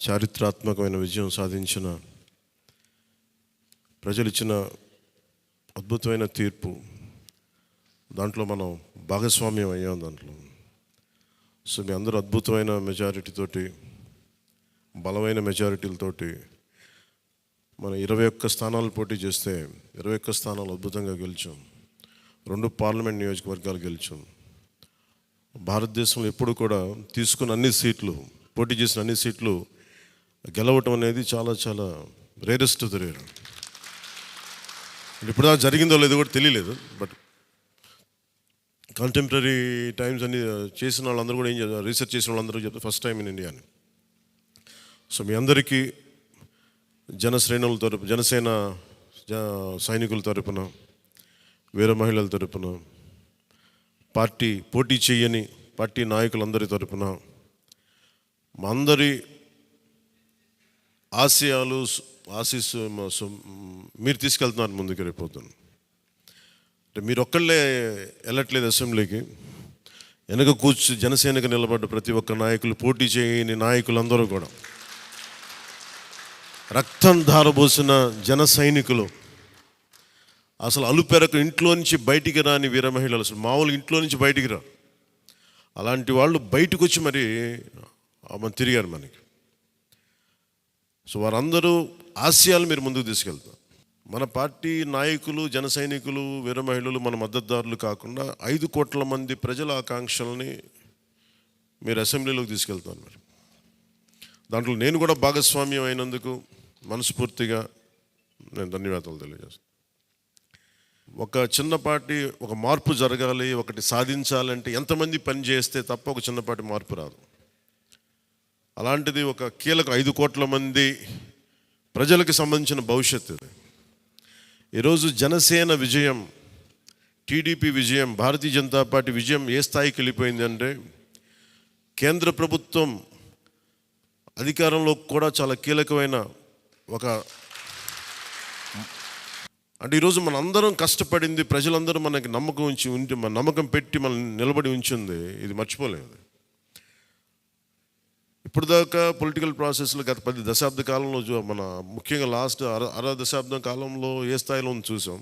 చారిత్రాత్మకమైన విజయం సాధించిన ప్రజలు ఇచ్చిన అద్భుతమైన తీర్పు, దాంట్లో మనం భాగస్వామ్యం అయ్యాం దాంట్లో. సో మీ అందరూ అద్భుతమైన మెజారిటీతోటి, బలమైన మెజారిటీలతోటి మనం 21 స్థానాలు పోటీ చేస్తే 21 స్థానాలు అద్భుతంగా గెలిచాం. 2 పార్లమెంట్ నియోజకవర్గాలు గెలిచాం. భారతదేశంలో ఎప్పుడు కూడా తీసుకున్న అన్ని సీట్లు, పోటీ చేసిన అన్ని సీట్లు గెలవటం అనేది చాలా చాలా రేరెస్ట్ ఆఫ్ ద రేర్. ఇప్పుడు దాకా జరిగిందో లేదో కూడా తెలియలేదు. బట్ కంటెంపరీ టైమ్స్ అన్ని చేసిన వాళ్ళందరూ కూడా ఏం చేస్తారు, రీసెర్చ్ చేసిన వాళ్ళందరూ చెప్తారు ఫస్ట్ టైం ఇన్ ఇండియా అని. సో మీ అందరికీ జనశ్రేణుల తరపు, జనసేన సైనికుల తరపున, వీర మహిళల తరపున, పార్టీ పోటీ చేయని పార్టీ నాయకులందరి తరపున, మా అందరి ఆశయాలు ఆశీస్సు మీరు తీసుకెళ్తున్నారు ముందుకు రేపోతున్నాను. అంటే మీరు ఒక్కళ్ళే వెళ్ళట్లేదు అసెంబ్లీకి. వెనక కూర్చు జనసేనకు నిలబడ్డ ప్రతి ఒక్క నాయకులు, పోటీ చేయని నాయకులందరూ కూడా, రక్తం ధారబోసిన జన సైనికులు, అసలు అలుపెరకు ఇంట్లో నుంచి బయటికి రాని వీర మహిళలు, అసలు మామూలు ఇంట్లో నుంచి బయటికి రా, అలాంటి వాళ్ళు బయటకు వచ్చి మరి తిరిగారు మనకి. సో వారందరూ ఆశయాలు మీరు ముందుకు తీసుకెళ్తారు. మన పార్టీ నాయకులు, జన సైనికులు, వీర మహిళలు మన మద్దతుదారులు కాకుండా 5 కోట్ల మంది ప్రజల ఆకాంక్షల్ని మీరు అసెంబ్లీలోకి తీసుకెళ్తారు. మరి దాంట్లో నేను కూడా భాగస్వామ్యం అయినందుకు మనస్ఫూర్తిగా నేను ధన్యవాదాలు తెలియజేస్తాను. ఒక చిన్నపాటి ఒక మార్పు జరగాలి, ఒకటి సాధించాలంటే ఎంతమంది పని చేస్తే తప్ప ఒక చిన్నపాటి మార్పు రాదు. అలాంటిది ఒక కీలక 5 కోట్ల మంది ప్రజలకు సంబంధించిన భవిష్యత్తు. ఈరోజు జనసేన విజయం, టీడీపీ విజయం, భారతీయ జనతా పార్టీ విజయం ఏ స్థాయికి వెళ్ళిపోయిందంటే, కేంద్ర ప్రభుత్వం అధికారంలో కూడా చాలా కీలకమైన ఒక, అంటే ఈరోజు మన అందరం కష్టపడింది, ప్రజలందరూ మనకి నమ్మకం ఉంచి మన నమ్మకం పెట్టి మనం నిలబడి ఉంచింది, ఇది మర్చిపోలేదు. ఇప్పుడు దాకా పొలిటికల్ ప్రాసెస్లో గత 10 దశాబ్ద కాలంలో మన ముఖ్యంగా లాస్ట్ అర దశాబ్దం కాలంలో ఏ స్థాయిలో ఉంది చూసాం.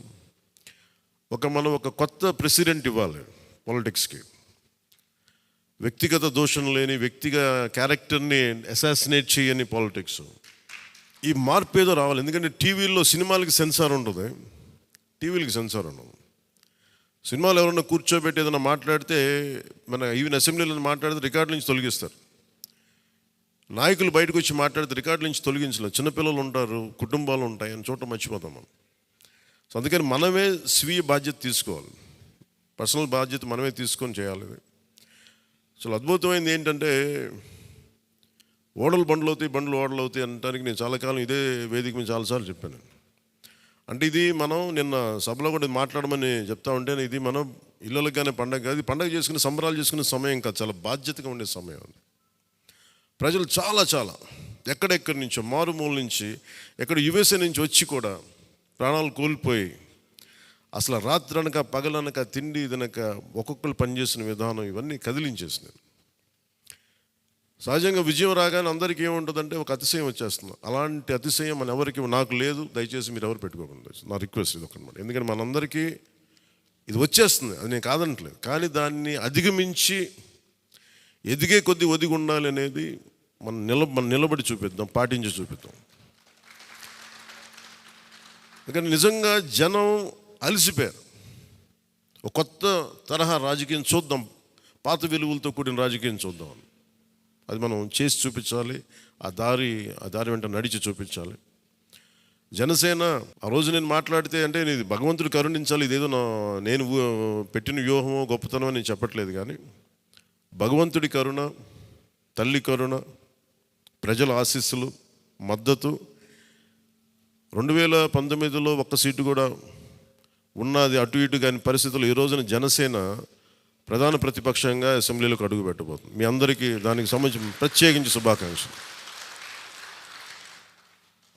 మనం ఒక కొత్త ప్రెసిడెంట్ ఇవ్వాలి పాలిటిక్స్కి. వ్యక్తిగత దోషం లేని, వ్యక్తిగత క్యారెక్టర్ని అసాసినేట్ చేయని పాలిటిక్స్. ఈ మార్పు ఏదో రావాలి. ఎందుకంటే టీవీల్లో సినిమాలకి సెన్సార్ ఉంటుంది, టీవీలకి సెన్సార్ ఉండదు. సినిమాలు ఎవరన్నా కూర్చోబెట్టి ఏదైనా మాట్లాడితే, మన ఈవెన్ అసెంబ్లీలో మాట్లాడితే రికార్డు నుంచి తొలగిస్తారు. నాయకులు బయటకు వచ్చి మాట్లాడితే రికార్డు నుంచి తొలగించలేదు. చిన్నపిల్లలు ఉంటారు, కుటుంబాలు ఉంటాయి, అని చోట మర్చిపోతాం మనం. సో అందుకని మనమే స్వీయ బాధ్యత తీసుకోవాలి, పర్సనల్ బాధ్యత మనమే తీసుకొని చేయాలి. అసలు అద్భుతమైంది ఏంటంటే, ఓడలు బండ్లు అవుతాయి, బండ్లు ఓడలు అవుతాయి అనడానికి నేను చాలా కాలం ఇదే వేదిక మీద చాలాసార్లు చెప్పాను. అంటే ఇది మనం నిన్న సభలో కూడా మాట్లాడమని చెప్తా ఉంటే, ఇది మనం ఇళ్ళకి కానీ పండగ కాదు, పండగ చేసుకునే సంబరాలు చేసుకునే సమయం కాదు, చాలా బాధ్యతగా ఉండే సమయం. ప్రజలు చాలా చాలా ఎక్కడెక్కడి నుంచో, మారుమూల నుంచి, ఎక్కడ యుఎస్ఏ నుంచి వచ్చి కూడా ప్రాణాలు కోల్పోయి, అసలు రాత్రనక పగలనక తిండి తినక ఒక్కొక్కరు పనిచేసిన విధానం ఇవన్నీ కదిలించేసినాయి. సహజంగా విజయం రాగానే అందరికీ ఏముంటుందంటే ఒక అతిశయం వచ్చేస్తుంది. అలాంటి అతిశయం మన ఎవరికి, నాకు లేదు, దయచేసి మీరు ఎవరు పెట్టుకోకుండా, నా రిక్వెస్ట్ ఇది ఒకనమాట. ఎందుకంటే మనందరికీ ఇది వచ్చేస్తుంది, అది నేను కాదనట్లేదు. కానీ దాన్ని అధిగమించి ఎదిగే కొద్దీ ఒదిగి ఉండాలి అనేది మనం నిలబడి చూపిద్దాం, పాటించి చూపిద్దాం. ఎందుకంటే నిజంగా జనం అలసిపోయారు. ఒక కొత్త తరహా రాజకీయం చూద్దాం, పాత విలువలతో కూడిన రాజకీయం చూద్దాం. అది మనం చేసి చూపించాలి, ఆ దారి వెంట నడిచి చూపించాలి. జనసేన ఆ రోజు నేను మాట్లాడితే, అంటే ఇది భగవంతుడు కరుణించాలి, ఇదేదో నేను పెట్టిన వ్యూహమో గొప్పతనమో నేను చెప్పట్లేదు. కానీ భగవంతుడి కరుణ, తల్లి కరుణ, ప్రజల ఆశీస్సులు, మద్దతు. 2019లో 1 సీటు కూడా ఉన్నది అటు ఇటు కాని పరిస్థితుల్లో ఈ రోజున జనసేన ప్రధాన ప్రతిపక్షంగా అసెంబ్లీలోకి అడుగు పెట్టబోతుంది. మీ అందరికీ దానికి సంబంధించి ప్రత్యేకించి శుభాకాంక్షలు.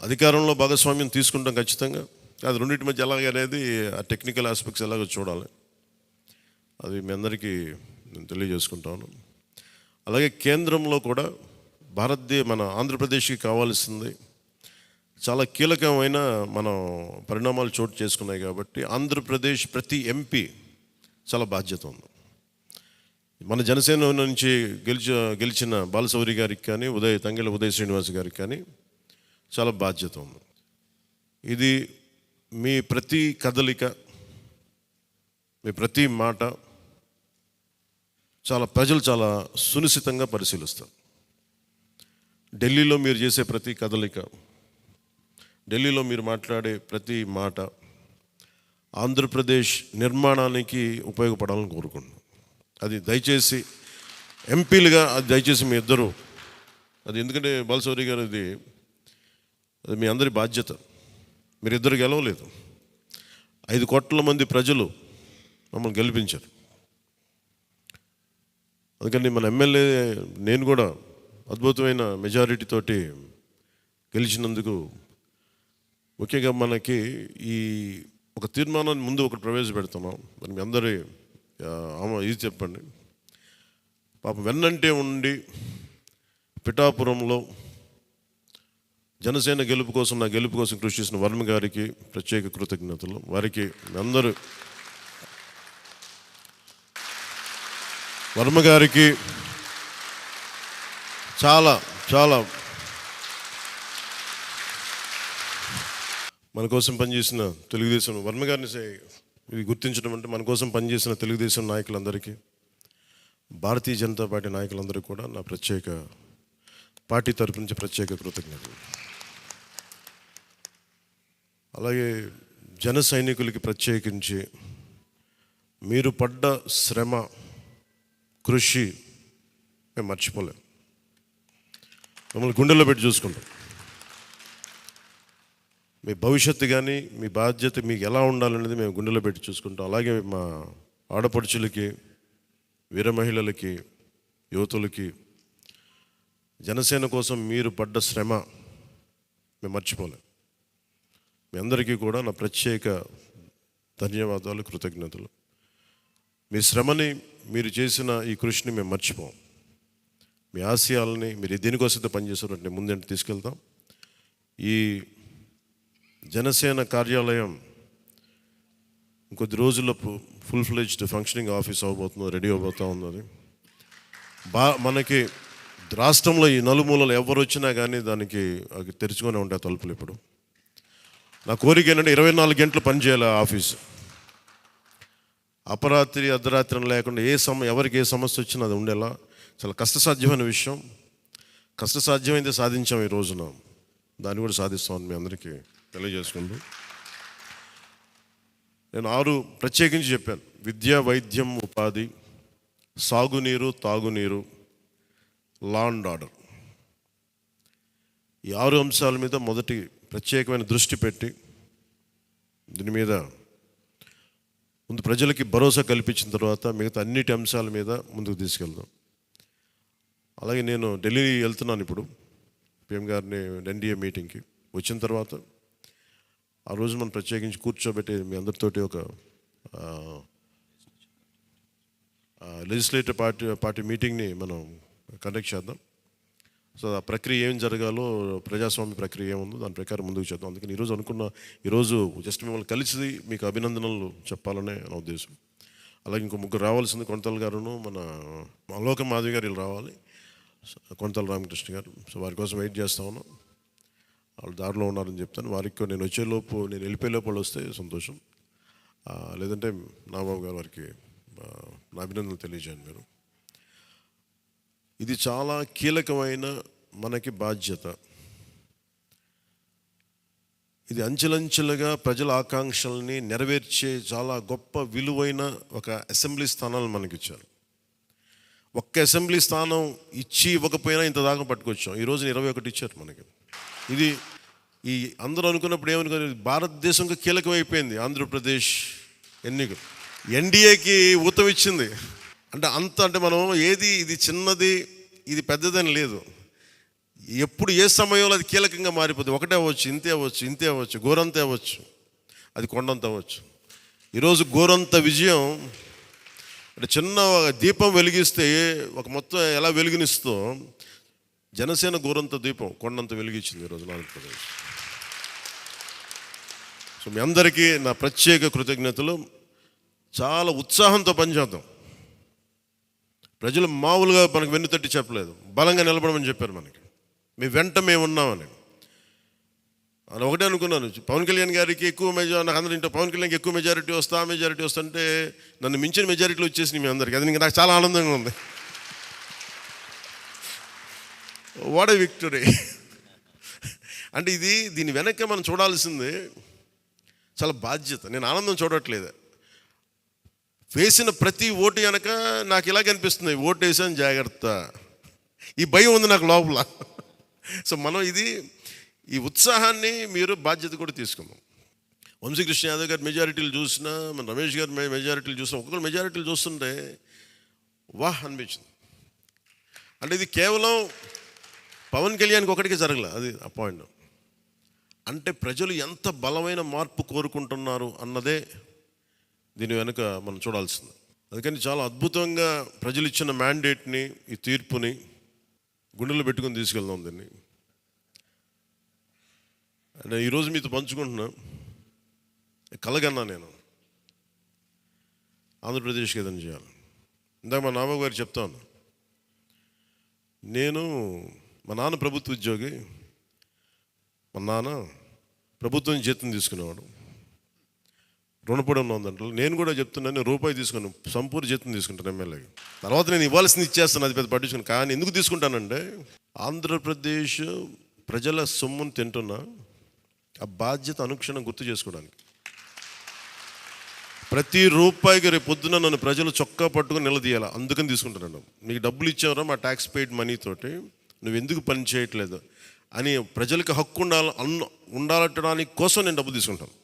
అధికారంలో భాగస్వామ్యం తీసుకుంటాం ఖచ్చితంగా. అది రెండింటి మధ్య ఎలాగనేది, ఆ టెక్నికల్ ఆస్పెక్ట్స్ ఎలాగో చూడాలి. అది మీ అందరికీ నేను తెలియజేసుకుంటాను. అలాగే కేంద్రంలో కూడా మన ఆంధ్రప్రదేశ్కి కావాల్సింది చాలా కీలకమైన మనం పరిణామాలు చోటు చేసుకున్నాయి కాబట్టి ఆంధ్రప్రదేశ్ ప్రతి ఎంపీ చాలా బాధ్యత ఉంది. మన జనసేన నుంచి గెలిచిన బాలశౌరి గారికి కానీ తంగెళ్ళ ఉదయ్ శ్రీనివాస్ గారికి కానీ చాలా బాధ్యత ఉంది. ఇది మీ ప్రతి కదలిక, మీ ప్రతి మాట ప్రజలు చాలా సునిశ్చితంగా పరిశీలిస్తారు. ఢిల్లీలో మీరు చేసే ప్రతి కదలిక, ఢిల్లీలో మీరు మాట్లాడే ప్రతి మాట ఆంధ్రప్రదేశ్ నిర్మాణానికి ఉపయోగపడాలని కోరుకుంటున్నాను. అది దయచేసి ఎంపీలుగా దయచేసి మీ ఇద్దరు ఎందుకంటే బాలశౌరి గారు అది మీ అందరి బాధ్యత. మీరిద్దరు గెలవలేదు, 5 కోట్ల మంది ప్రజలు మమ్మల్ని గెలిపించారు. అందుకని మన ఎమ్మెల్యే నేను కూడా అద్భుతమైన మెజారిటీ తోటి గెలిచినందుకు ముఖ్యంగా మనకి ఈ ఒక తీర్మానాన్ని ముందు ఒకటి ప్రవేశపెడుతున్నాం. మరి మీ అందరి ఇది చెప్పండి. పాపం వెన్నంటే ఉండి పిఠాపురంలో జనసేన గెలుపు కోసం కృషి చేసిన వర్మ గారికి ప్రత్యేక కృతజ్ఞతలు. వారికి అందరూ వర్మ గారికి చాలా మన కోసం పనిచేసిన తెలుగుదేశం వర్మ గారిని ఇది గుర్తించడం అంటే మన కోసం పనిచేసిన తెలుగుదేశం నాయకులందరికీ, భారతీయ జనతా పార్టీ నాయకులందరికీ కూడా నా పార్టీ తరపు నుంచి ప్రత్యేక కృతజ్ఞతలు. అలాగే జన సైనికులకి ప్రత్యేకించి మీరు పడ్డ శ్రమ, కృషి మేము మర్చిపోలేం. మిమ్మల్ని గుండెల్లో పెట్టి చూసుకుంటాం. మీ భవిష్యత్తు కానీ మీ బాధ్యత మీకు ఎలా ఉండాలనేది మేము గుండెలో పెట్టి చూసుకుంటాం. అలాగే మా ఆడపడుచులకి, వీర మహిళలకి, యువతులకి జనసేన కోసం మీరు పడ్డ శ్రమ మేము మర్చిపోలేం. మీ అందరికీ కూడా నా ప్రత్యేక ధన్యవాదాలు, కృతజ్ఞతలు. మీ శ్రమని, మీరు చేసిన ఈ కృషిని మేము మర్చిపోం. మీ ఆశయాలని మీరు దేనికోసమైతే పనిచేస్తారంటే ముందంటే తీసుకెళ్తాం. ఈ జనసేన కార్యాలయం ఇంకొద్ది రోజుల్లో ఫుల్ ఫ్లెడ్జ్డ్ ఫంక్షనింగ్ ఆఫీస్ అవ్వబోతుంది, రెడీ అవబోతూ ఉన్నది. మనకి రాష్ట్రంలో ఈ నలుమూలలు ఎవరు వచ్చినా కానీ దానికి తెరుచుకొని ఉంటాయి తలుపులు. ఇప్పుడు నా కోరిక ఏంటంటే 24 గంటలు పనిచేయాలి ఆఫీసు. అపరాత్రి అర్ధరాత్రి లేకుండా ఎవరికి ఏ సమస్య వచ్చినా అది ఉండేలా చాలా కష్టసాధ్యమైన విషయం. కష్టసాధ్యమైంది సాధించాం ఈ రోజున, దాన్ని కూడా సాధిస్తామని మీ అందరికీ తెలియజేసుకుంటూ నేను 6 ప్రత్యేకించి చెప్పాను. విద్య, వైద్యం, ఉపాధి, సాగునీరు, తాగునీరు, లా అండ్ ఆర్డర్. ఈ 6 అంశాల మీద మొదటి ప్రత్యేకమైన దృష్టి పెట్టి దీని మీద ముందు ప్రజలకి భరోసా కల్పించిన తర్వాత మిగతా అన్నిటి అంశాల మీద ముందుకు తీసుకెళ్దాం. అలాగే నేను ఢిల్లీ వెళ్తున్నాను ఇప్పుడు PM గారిని NDA మీటింగ్కి. వచ్చిన తర్వాత ఆ రోజు మనం ప్రత్యేకించి కూర్చోబెట్టి మీ అందరితోటి ఒక లెజిస్లేటివ్ పార్టీ మీటింగ్ని మనం కండక్ట్ చేద్దాం. సో ఆ ప్రక్రియ ఏం జరగాలో, ప్రజాస్వామ్య ప్రక్రియ ఏముందో దాని ప్రకారం ముందుకు చేద్దాం. అందుకని ఈరోజు జస్ట్ మిమ్మల్ని కలిసి మీకు అభినందనలు చెప్పాలనే నా ఉద్దేశం. అలాగే ఇంకో 3 రావాల్సింది, కొనతల గారును మన లోక మాధవి గారు వీళ్ళు రావాలి, కొనతల రామకృష్ణ గారు. సో వారి కోసం వెయిట్ చేస్తా ఉన్నాం. వాళ్ళు దారిలో ఉన్నారని చెప్తాను. వారికి నేను వెళ్ళిపోయేలోపు వాళ్ళు వస్తే సంతోషం. లేదంటే నాబాబు గారు వారికి నా అభినందనలు తెలియజేయండి మీరు. ఇది చాలా కీలకమైన మనకి బాధ్యత. ఇది అంచెలంచెలుగా ప్రజల ఆకాంక్షల్ని నెరవేర్చే చాలా గొప్ప విలువైన ఒక అసెంబ్లీ స్థానాలు మనకి ఇచ్చారు. ఒక్క అసెంబ్లీ స్థానం ఇవ్వకపోయినా ఇంత దాకా పట్టుకొచ్చాం. ఈ రోజున 21 ఇచ్చారు మనకి. ఇది అందరూ అనుకున్నప్పుడు ఏమనుకుని భారతదేశంగా కీలకమైపోయింది ఆంధ్రప్రదేశ్ ఎన్నికలు. NDAకి ఊతం ఇచ్చింది. అంటే మనం ఇది చిన్నది, ఇది పెద్దదని లేదు. ఎప్పుడు ఏ సమయంలో అది కీలకంగా మారిపోతుంది. ఒకటే అవ్వచ్చు, ఇంతే అవ్వచ్చు, గోరంత అవ్వచ్చు, అది కొండంత అవ్వచ్చు. ఈరోజు గోరంత విజయం అంటే చిన్న దీపం వెలిగిస్తే ఒక మొత్తం ఎలా వెలుగునిస్తో జనసేన గోరంత దీపం కొండంత వెలిగించింది ఈరోజు ఆంధ్రప్రదేశ్. సో మీ అందరికీ నా ప్రత్యేక కృతజ్ఞతలు. చాలా ఉత్సాహంతో పనిచేద్దాం. ప్రజలు మామూలుగా మనకు వెన్నుతట్టి చెప్పలేదు, బలంగా నిలబడమని చెప్పారు. మనకి మీ వెంట మేము ఉన్నామని. అని ఒకటే అనుకున్నాను, పవన్ కళ్యాణ్ గారికి ఎక్కువ మెజారిటీ, నాకు అందరూ ఇంట్లో పవన్ కళ్యాణ్కి ఎక్కువ మెజారిటీ వస్తుంటే నన్ను మించిన మెజారిటీలు వచ్చేసినాయి మీ అందరికీ. అది నాకు చాలా ఆనందంగా ఉంది. What a victory. అంటే దీని వెనక్కి మనం చూడాల్సింది చాలా బాధ్యత. నేను ఆనందం చూడట్లేదు. వేసిన ప్రతి ఓటు వెనక నాకు ఇలాగ అనిపిస్తుంది, ఓటు వేసాను జాగ్రత్త, ఈ భయం ఉంది నాకు లోపల. సో మనం ఈ ఉత్సాహాన్ని మీరు బాధ్యత కూడా తీసుకుందాం. వంశీకృష్ణ యాదవ్ గారి మెజారిటీలు చూసినా, మన రమేష్ గారి మెజారిటీలు చూసినా, ఒక్కొక్కరు మెజారిటీలు చూస్తుంటే వాహ్ అనిపించింది. అంటే ఇది కేవలం పవన్ కళ్యాణ్కి ఒకటికి జరగలే, అది ఆ పాయింట్. అంటే ప్రజలు ఎంత బలమైన మార్పు కోరుకుంటున్నారు అన్నదే దీని వెనుక మనం చూడాల్సింది. అందుకని చాలా అద్భుతంగా ప్రజలు ఇచ్చిన మ్యాండేట్ని, ఈ తీర్పుని గుండెల్లో పెట్టుకొని తీసుకెళ్దాం దీన్ని. అంటే ఈరోజు మీతో పంచుకుంటున్నా, కలగన్నా నేను ఆంధ్రప్రదేశ్కి ఏదైనా చేయాలి. ఇందాక మా నాన్న గారు చెప్తాను, మా నాన్న ప్రభుత్వ ఉద్యోగి, మా నాన్న ప్రభుత్వం జీతం తీసుకునేవాడు, రుణపడి ఉందంటే. నేను కూడా చెప్తున్నాను, నేను రూపాయి తీసుకున్నాను, సంపూర్ణ జీతం తీసుకుంటాను ఎమ్మెల్యేకి. తర్వాత నేను ఇవ్వాల్సింది ఇచ్చేస్తాను, అది పెద్ద పట్టించుకుని. కానీ ఎందుకు తీసుకుంటానంటే ఆంధ్రప్రదేశ్ ప్రజల సొమ్మును తింటున్నా ఆ బాధ్యత అనుక్షణం గుర్తు చేసుకోవడానికి. ప్రతి రూపాయికి రేపు పొద్దున నన్ను ప్రజలు చొక్కా పట్టుకుని నిలదీయాలి, అందుకని తీసుకుంటాను. మీకు డబ్బులు ఇచ్చావరా మా ట్యాక్స్ పెయిడ్ మనీతోటి, నువ్వు ఎందుకు పని చేయట్లేదు అని ప్రజలకు హక్కు ఉండాలటడానికి కోసం నేను డబ్బు తీసుకుంటాను.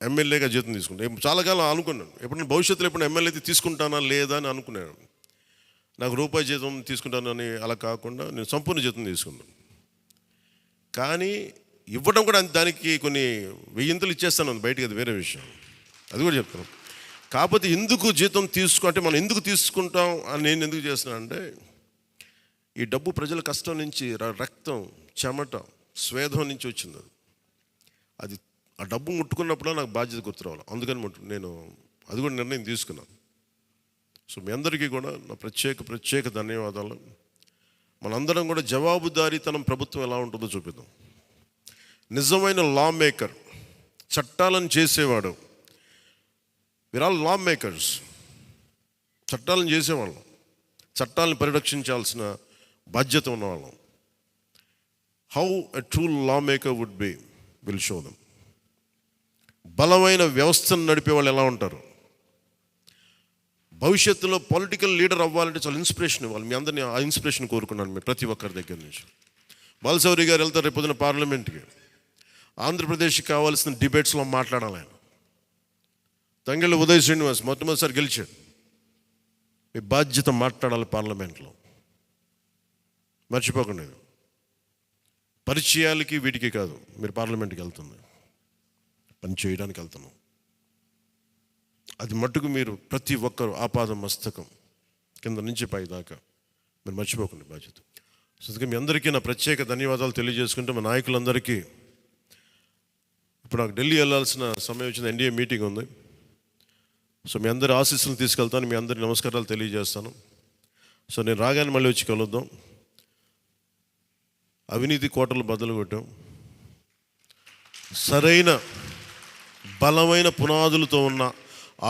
ఎమ్మెల్యేగా జీతం తీసుకుంటాను. చాలా కాలం అనుకున్నాను, ఎప్పుడైనా భవిష్యత్తులో ఎప్పుడు ఎమ్మెల్యే తీసుకుంటానా లేదా అని అనుకున్నాను. నాకు రూపాయి జీతం తీసుకుంటానని అలా కాకుండా నేను సంపూర్ణ జీతం తీసుకున్నాను. కానీ ఇవ్వడం కూడా దానికి కొన్ని వెయ్యింతలు ఇచ్చేస్తాను బయటికి, అది వేరే విషయం, అది కూడా చెప్తాను. కాకపోతే ఎందుకు జీతం అంటే మనం ఎందుకు తీసుకుంటాం అని నేను ఎందుకు చేస్తున్నానంటే, ఈ డబ్బు ప్రజల కష్టం నుంచి, రక్తం, చెమట, స్వేదం నుంచి వచ్చింది. అది ఆ డబ్బు ముట్టుకున్నప్పుడు నాకు బాధ్యత గుర్తు రావాలి. అందుకని నేను అది కూడా నిర్ణయం తీసుకున్నాను. సో మీ అందరికీ కూడా నా ప్రత్యేక ధన్యవాదాలు. మనందరం కూడా జవాబుదారీతనం ప్రభుత్వం ఎలా ఉంటుందో చూపిద్దాం. నిజమైన లా మేకర్, చట్టాలను చేసేవాడు. We are all law makers. చట్టాలను చేసేవాళ్ళం, చట్టాలను పరిరక్షించాల్సిన బాధ్యత ఉన్నవాళ్ళం. How a true law maker would be will show them. బలమైన వ్యవస్థను నడిపే వాళ్ళు ఎలా ఉంటారు. భవిష్యత్తులో పొలిటికల్ లీడర్ అవ్వాలంటే చాలా ఇన్స్పిరేషన్ ఇవ్వాలి. మీ అందరినీ ఆ ఇన్స్పిరేషన్ కోరుకున్నాను మీరు ప్రతి ఒక్కరి దగ్గర నుంచి. బాలశౌరి గారు వెళ్తారు రేపు పొద్దున పార్లమెంట్కి. ఆంధ్రప్రదేశ్కి కావాల్సిన డిబేట్స్లో మాట్లాడాలి ఆయన. తంగెళ్ళ ఉదయ్ శ్రీనివాస్ మొట్టమొదటిసారి గెలిచాడు. మీ బాధ్యత మాట్లాడాలి పార్లమెంట్లో, మర్చిపోకండి. పరిచయాలకి వీటికి కాదు, మీరు పార్లమెంట్కి వెళ్తుంది, పని చేయడానికి వెళ్తున్నాం. అది మట్టుకు మీరు ప్రతి ఒక్కరు ఆపాద మస్తకం కింద నుంచి పై దాకా మీరు మర్చిపోకండి బాధ్యత. సో మీ అందరికీ నా ప్రత్యేక ధన్యవాదాలు తెలియజేసుకుంటే, మా నాయకులందరికీ ఇప్పుడు నాకు ఢిల్లీ వెళ్ళాల్సిన సమయం వచ్చింది, ఎన్డీఏ మీటింగ్ ఉంది. సో మీ అందరి ఆశీస్సులు తీసుకెళ్తాను, మీ అందరి నమస్కారాలు తెలియజేస్తాను. సో నేను రాగానే మళ్ళీ వచ్చి కలుద్దాం. అవినీతి కోటలు బద్దలు కొట్టాం, సరైన బలమైన పునాదులతో ఉన్న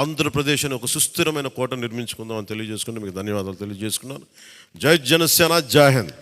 ఆంధ్రప్రదేశ్ అని ఒక సుస్థిరమైన కోట నిర్మించుకుందాం అని తెలియజేసుకుంటూ మీకు ధన్యవాదాలు తెలియజేసుకున్నాను. జై జనసేన, జై హింద్.